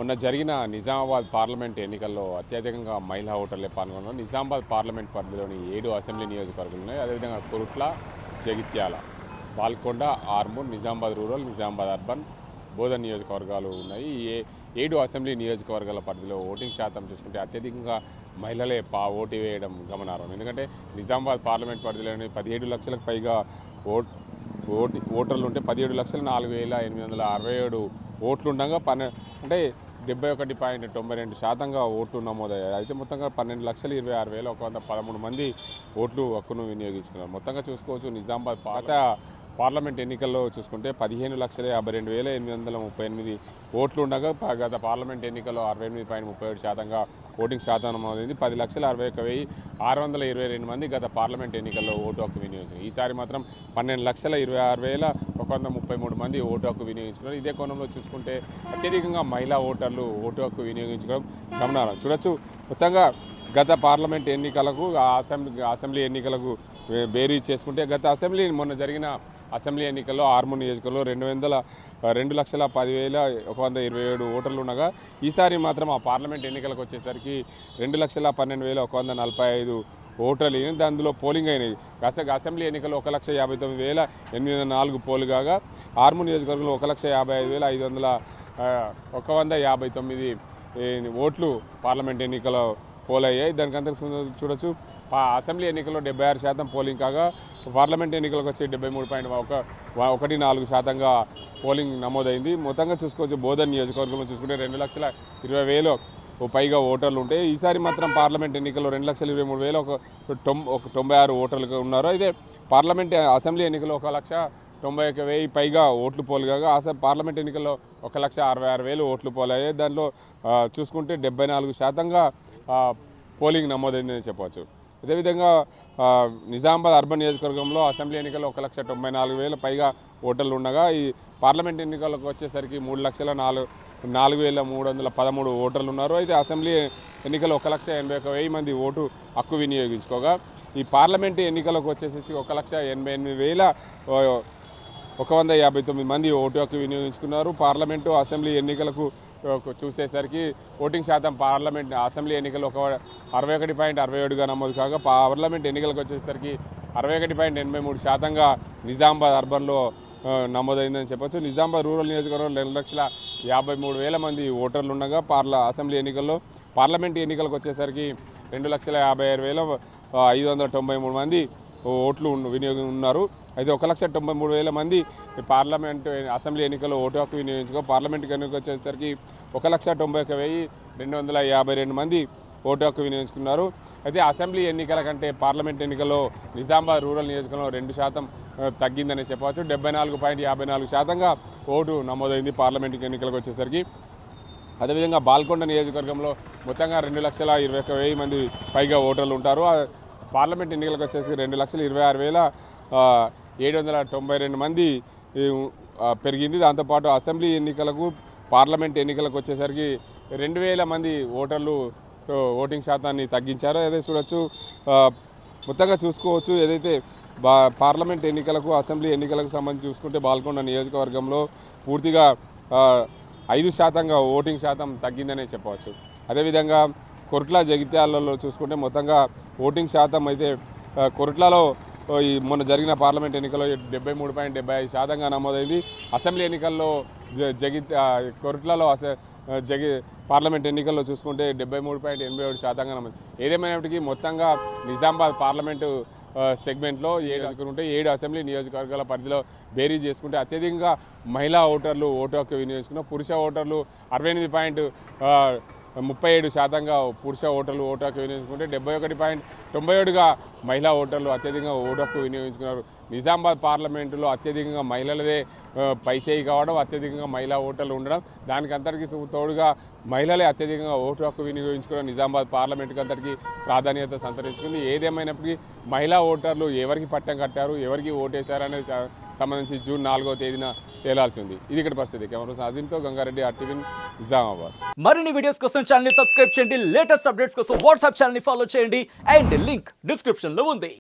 మొన్న జరిగిన నిజామాబాద్ పార్లమెంట్ ఎన్నికల్లో అత్యధికంగా మహిళా ఓటర్లే పాల్గొన్నారు. నిజామాబాద్ పార్లమెంట్ పరిధిలోని 7 అసెంబ్లీ నియోజకవర్గాలు ఉన్నాయి. అదేవిధంగా కొరుట్ల, జగిత్యాల, బాల్కొండ, ఆర్మూర్, నిజామాబాద్ రూరల్, నిజామాబాద్ అర్బన్, బోధన్ నియోజకవర్గాలు ఉన్నాయి. ఈ 7 అసెంబ్లీ నియోజకవర్గాల పరిధిలో ఓటింగ్ శాతం చూసుకుంటే అత్యధికంగా మహిళలే ఓటు వేయడం గమనార్హం. ఎందుకంటే నిజామాబాద్ పార్లమెంట్ పరిధిలోని 17 లక్షలకు పైగా ఓటర్లు ఉంటే 17,04,867 ఓట్లు ఉండగా అంటే 71.92% ఓట్లు నమోదయ్యాయి. అయితే మొత్తంగా 12,26,113 మంది ఓట్లు హక్కును వినియోగించుకున్నారు. మొత్తంగా చూసుకోవచ్చు నిజామాబాద్ పాత పార్లమెంట్ ఎన్నికల్లో చూసుకుంటే 15,52,838 ఓట్లు ఉండగా గత పార్లమెంట్ ఎన్నికల్లో 68.37% ఓటింగ్ శాతం నమోదైంది. 10,61,622 మంది గత పార్లమెంట్ ఎన్నికల్లో ఓటు హక్కు వినియోగించారు. ఈసారి మాత్రం 12,26,133 మంది ఓటు హక్కు వినియోగించుకున్నారు. ఇదే కోణంలో చూసుకుంటే అత్యధికంగా మహిళా ఓటర్లు ఓటు హక్కు వినియోగించుకోవడం గమనార్హం. చూడొచ్చు మొత్తంగా గత పార్లమెంట్ ఎన్నికలకు అసెంబ్లీ ఎన్నికలకు బేరీ చేసుకుంటే మొన్న జరిగిన అసెంబ్లీ ఎన్నికల్లో ఆర్మూర్ నియోజకవర్గంలో 2,10,127 ఓటర్లు ఉండగా ఈసారి మాత్రం ఆ పార్లమెంట్ ఎన్నికలకు వచ్చేసరికి 2,12,145 ఓటర్లు అయినాయి. అందులో పోలింగ్ అయినాయి. అసెంబ్లీ ఎన్నికల్లో 1,59,804 పోలు కాగా ఆర్మూర్ నియోజకవర్గంలో 1,55,159 ఓట్లు పార్లమెంట్ ఎన్నికల్లో పోలయ్యాయి. దానికంతా చూడొచ్చు అసెంబ్లీ ఎన్నికల్లో 76% పోలింగ్ కాగా పార్లమెంట్ ఎన్నికలకు వచ్చి 73.14% పోలింగ్ నమోదైంది. మొత్తంగా చూసుకోవచ్చు బోధన్ నియోజకవర్గంలో చూసుకుంటే 2,20,000 పైగా ఓటర్లు ఉంటే ఈసారి మాత్రం పార్లమెంట్ ఎన్నికల్లో 2,23,096 ఓటర్లు ఉన్నారు. అయితే అసెంబ్లీ ఎన్నికల్లో 1,91,000 పైగా ఓట్లు పోలుగా పార్లమెంట్ ఎన్నికల్లో 1,66,000 ఓట్లు పోలయ్యాయి. దాంట్లో చూసుకుంటే 74% పోలింగ్ నమోదైందని చెప్పవచ్చు. అదేవిధంగా నిజామాబాద్ అర్బన్ నియోజకవర్గంలో అసెంబ్లీ ఎన్నికల్లో 1,94,000 పైగా ఓటర్లు ఉండగా ఈ పార్లమెంట్ ఎన్నికలకు వచ్చేసరికి 3,04,313 ఓటర్లు ఉన్నారు. అయితే అసెంబ్లీ ఎన్నికల్లో 1,81,000 మంది ఓటు హక్కు వినియోగించుకోగా ఈ పార్లమెంట్ ఎన్నికలకు వచ్చేసేసి 1,88,159 మంది ఓటు హక్కు వినియోగించుకున్నారు. పార్లమెంటు అసెంబ్లీ ఎన్నికలకు చూసేసరికి ఓటింగ్ శాతం అసెంబ్లీ ఎన్నికల్లో 61.67%గా నమోదు కాగా పార్లమెంట్ ఎన్నికలకు వచ్చేసరికి 61.83%గా నిజామాబాద్ అర్బన్లో నమోదైందని చెప్పొచ్చు. నిజామాబాద్ రూరల్ నియోజకవర్గంలో 2,53,000 మంది ఓటర్లు ఉండగా అసెంబ్లీ ఎన్నికల్లో పార్లమెంట్ ఎన్నికలకు వచ్చేసరికి 2,56,593 మంది ఓట్లు వినియోగం ఉన్నారు. అయితే 1,93,000 మంది అసెంబ్లీ ఎన్నికల్లో ఓటు హక్కు వినియోగించుకో పార్లమెంట్ ఎన్నికలకు వచ్చేసరికి 1,90,252 మంది ఓటు హక్కు వినియోగించుకున్నారు. అయితే అసెంబ్లీ ఎన్నికల కంటే పార్లమెంట్ ఎన్నికల్లో నిజామాబాద్ రూరల్ నియోజకవర్గంలో 2% తగ్గిందని చెప్పవచ్చు. 74.54%గా ఓటు నమోదైంది పార్లమెంట్ ఎన్నికలకు వచ్చేసరికి. అదేవిధంగా బాల్కొండ నియోజకవర్గంలో మొత్తంగా 2,21,000 మంది పైగా ఓటర్లు ఉంటారు. పార్లమెంట్ ఎన్నికలకు వచ్చేసి 2,26,792 మంది పెరిగింది. దాంతోపాటు అసెంబ్లీ ఎన్నికలకు పార్లమెంట్ ఎన్నికలకు వచ్చేసరికి 2,000 మంది ఓటర్లు ఓటింగ్ శాతాన్ని తగ్గించారు. అదే చూడొచ్చు మొత్తంగా చూసుకోవచ్చు. ఏదైతే పార్లమెంట్ ఎన్నికలకు అసెంబ్లీ ఎన్నికలకు సంబంధించి చూసుకుంటే బాల్కొండ నియోజకవర్గంలో పూర్తిగా 5% ఓటింగ్ శాతం తగ్గిందనే చెప్పవచ్చు. అదేవిధంగా కొరుట్ల జగిత్యాలలో చూసుకుంటే మొత్తంగా ఓటింగ్ శాతం అయితే కొరుట్లలో మొన్న జరిగిన పార్లమెంట్ ఎన్నికల్లో 73.75%గా నమోదైంది. అసెంబ్లీ ఎన్నికల్లో కొరుట్లలో పార్లమెంట్ ఎన్నికల్లో చూసుకుంటే 73.87%గా నమోదు. ఏదేమైనప్పటికీ మొత్తంగా నిజామాబాద్ పార్లమెంటు సెగ్మెంట్లో 7 అసెంబ్లీ నియోజకవర్గాల పరిధిలో బేరీ చేసుకుంటే అత్యధికంగా మహిళా ఓటర్లు ఓటు హక్కు వినియోగించుకున్నారు. పురుష ఓటర్లు 68.37%గా పురుష ఓటర్లు ఓటు హక్కు వినియోగించుకుంటే 71.97%గా మహిళా ఓటర్లు అత్యధికంగా ఓటు హక్కు వినియోగించుకున్నారు. నిజామాబాద్ పార్లమెంటులో అత్యధికంగా మహిళలదే పైచేయి కావడం, అత్యధికంగా మహిళా ఓటర్లు ఉండడం, దానికి అంతటికీ తోడుగా మహిళలే అత్యధికంగా ఓటు హక్కు వినియోగించుకున్న నిజామాబాద్ పార్లమెంటుకి అంతటికీ ప్రాధాన్యత సంతరించుకుంది. ఏదేమైనప్పటికీ మహిళా ఓటర్లు ఎవరికి పట్టం కట్టారు, ఎవరికి ఓటేశారనేది సంబంధించి జూన్ 4వ తేదీన తేలాల్సి ఉంది. ఇది ఇక్కడ పరిస్థితి. కెమెరా అజీంతో గంగారెడ్డి, RTV నిజామాబాద్. మరిన్ని వీడియోస్ కోసం ఛానల్ ని సబ్స్క్రైబ్ చేయండి. లేటెస్ట్ అప్డేట్స్ కోసం వాట్సాప్ ఛానల్ ని ఫాలో చేయండి. అండ్ లింక్ డిస్క్రిప్షన్ లో ఉంది.